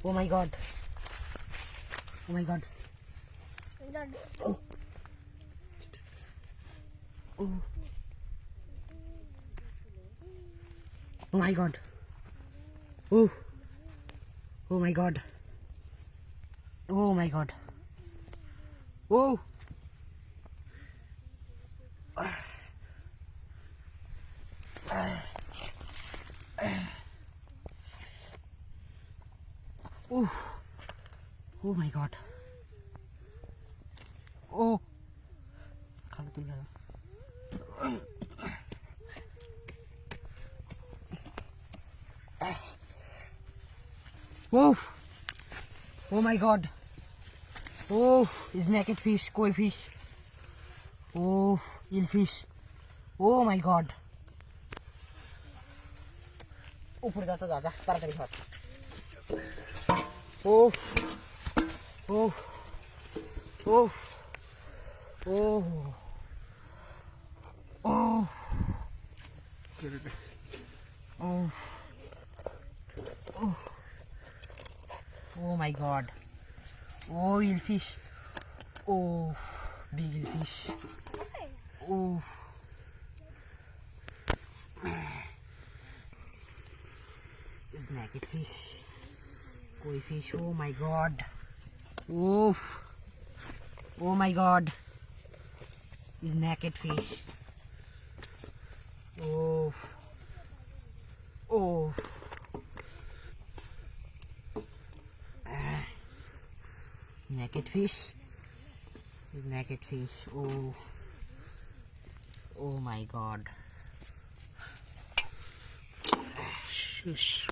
Oh my god. Oh my god. Oh. Oh. Oh my god. Oh. Oh my god. Oh my god. Oh. Oh. Oh my god. Oh. খালো তুলে দাও। Oh. Oh my god. Oh, is naked fish, koi fish. Oh, eel fish. Oh my god. উপরে যা তো যা যা তাড়াতাড়ি ধর। Oh. Oh. Oh. Oh. Oh. Oh. Oh. Oh my god. Oh, eel fish. Oh, big eel fish. Oh. It's naked fish. Koi fish. Oh my god. Oof. Oh my god. It's naked fish. Oh. Oh. Naked fish. It's naked fish. Oh. Oh my god. Shush.